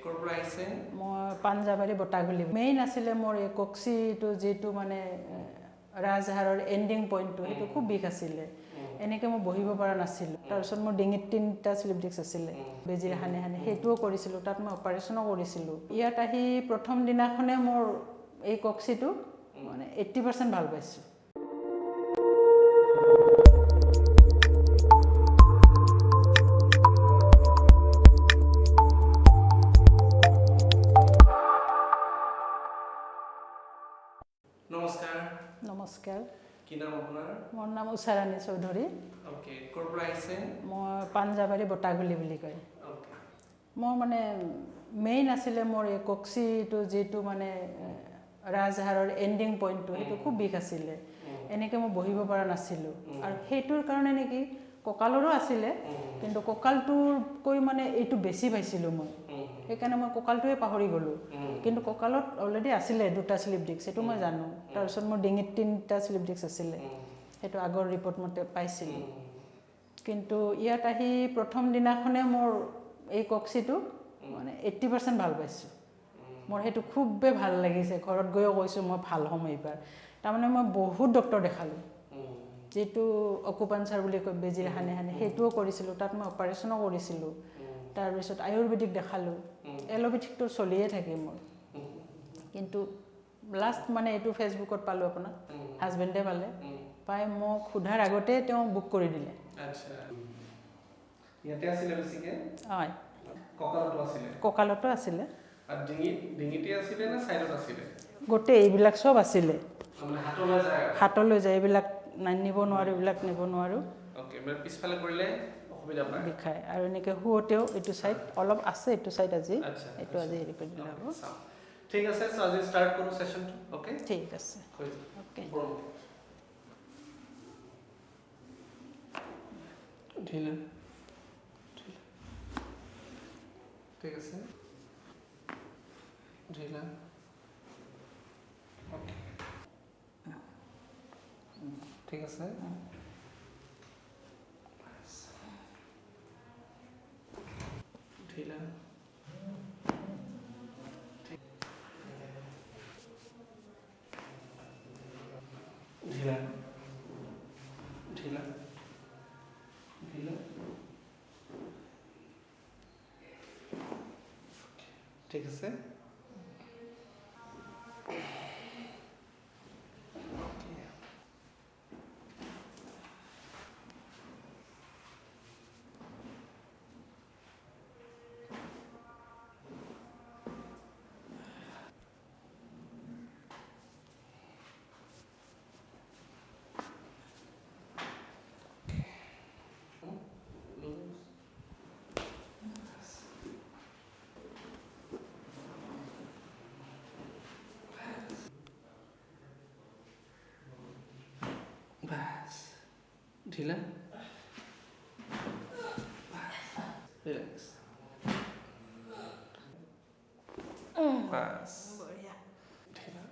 ক'ৰ পৰা আহিছে? মই পাঞ্জাবাৰী বটাগুলি মেইন আছিলে মোৰ এই কক্সিটো যেটো মানে ৰাজহাড়ৰ এন্ডিং পইণ্টটো সেইটো খুব বিষ আছিলে এনেকৈ মই বহিব পৰা নাছিলোঁ তাৰপিছত মোৰ ডিঙিত 3টা স্লিপ ডিস্ক আছিলে বেজিৰে হানে হানে সেইটোও কৰিছিলোঁ তাত মই অপাৰেশ্যনো কৰিছিলোঁ ইয়াত আহি প্ৰথম দিনাখনে মোৰ এই কক্সিটো মানে 80% ভাল পাইছোঁ নমস্কাৰ নমস্কাৰ কি নাম আপোনাৰ মোৰ নাম ঊষাৰাণী চৌধুৰী ওকে ক'ৰ পৰা আহিছে মই পাঞ্জাবাৰী বটাগুলি বুলি কয় ওকে মই মানে মেইন আছিলে মোৰ এই কক্সিটো যেটো মানে ৰাজহাড়ৰ এন্ডিং পইণ্টটো সেইটো খুব বিষ আছিলে এনেকৈ মই বহিব পৰা নাছিলোঁ আৰু সেইটোৰ কাৰণে নেকি কঁকালৰো আছিলে কিন্তু কঁকালটোতকৈ মানে এইটো বেছি পাইছিলোঁ মই সেইকাৰণে মই কঁকালটোৱে পাহৰি গ'লোঁ কিন্তু কঁকালত অলৰেডি আছিলে 2টা স্লিপ ডিস্ক সেইটো মই জানো তাৰপিছত মোৰ ডিঙিত 3টা স্লিপ ডিস্ক আছিলে সেইটো আগৰ ৰিপৰ্ট মতে পাইছিলোঁ কিন্তু ইয়াত আহি প্ৰথম দিনাখনে মোৰ এই কক্সিটো মানে 80% ভাল পাইছোঁ মোৰ সেইটো খুবেই ভাল লাগিছে ঘৰত গৈও কৈছোঁ মই ভাল হ'ম এইবাৰ তাৰমানে মই বহুত ডক্টৰ দেখালোঁ যেটো অকুপাঞ্চাৰ বুলি কয় বেজিৰে হানে হানে সেইটোও কৰিছিলোঁ তাত মই অপাৰেশ্যনো কৰিছিলোঁ তাৰপিছত আয়ুৰ্বেদিক দেখালোঁ এলোপেথিকটো চলিয়ে থাকে মোৰ কিন্তু লাষ্ট মানে এইটো ফেচবুকত পালোঁ আপোনাৰ হাজবেণ্ডে পালে পাই মোক সোধাৰ আগতে তেওঁ বুক কৰি দিলে আচ্ছা ইয়াতে আছিলে বেছিকে হয় কঁকালতো আছিলে কঁকালতো আছিলে আৰু ডিঙিতে আছিলে না সাইডত আছিলে গোটেই এইবিলাক সব আছিলে মানে হাতলৈ যায় হাতলৈ যায় এইবিলাক নিব নোৱাৰোঁ এইবিলাক নিব নোৱাৰোঁ ওকে মানে পিছফালে কৰিলে অসুবিধা পায় বিষায় আৰু এনেকৈ শুৱতেও এইটো চাইড অলপ আছে এইটো চাইড আজি আচ্ছা এইটো আজি হেৰি কৰি দিলে হ'ব ঠিক আছে সো আজি ষ্টাৰ্ট কৰোঁ সেশনটো ওকে ঠিক আছে ওকে ঢিলা ঠিক আছে ঢিলা ওকে ঠিক আছে ঢিলা ঢিলা ঢিলা ঢিলা ঠিক আছে बस ढीला रिलैक्स बस बढ़िया ढीला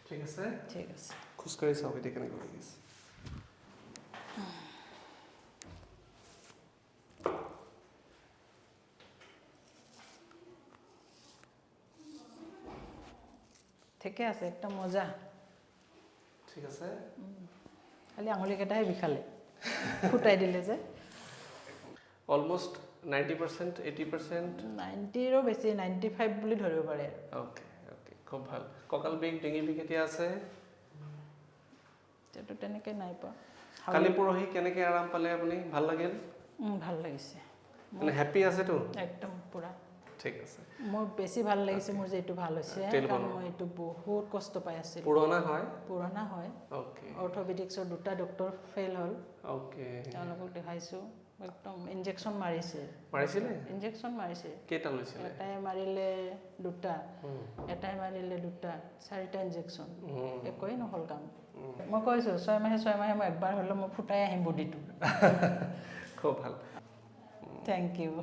ঠিক আছে খোজকাঢ়ি চাওক এতিয়া কেনেকৈ লাগি আছে ঠিকে আছে একদম মজা ঠিক আছে খালি আঙুলিকেইটাহে বিষালে ফুটাই দিলে যে অলমোষ্ট 90% 80% 90ৰো বেছি 95 বুলি ধৰিব পাৰে ওকে ওকে খুব ভাল কঁকাল বিষ ডিঙি বিষ এতিয়া আছে সেইটো তেনেকৈ নাই পোৱা কালি পৰহি কেনেকৈ আৰাম পালে আপুনি ভাল লাগিল ভাল লাগিছে মানে হেপী আছেতো একদম পুৰা ঠিক আছে মোৰ বেছি ভাল লাগিছে মোৰ যে এইটো ভাল হৈছে কাৰণ মই এইটো বহুত কষ্ট পাই আছিলোঁ পুৰণা হয় ওকে অৰ্থোপেডিক্সৰ 2টা ডক্টৰ ফেইল হ'ল ওকে তেওঁলোকক দেখাইছোঁ একদম ইনজেকশ্যন মাৰিছিলে ইনজেকশ্যন মাৰিছে কেইটা লৈছিলে এটাই মাৰিলে 2টা এটাই মাৰিলে 2টা 4টা ইনজেকশ্যন একোৱেই নহ'ল কাম মই কৈছোঁ 6 মাহে মই একবাৰ হ'লেও মই ফুটাই আহিম বডিটো খুব ভাল থেংক ইউ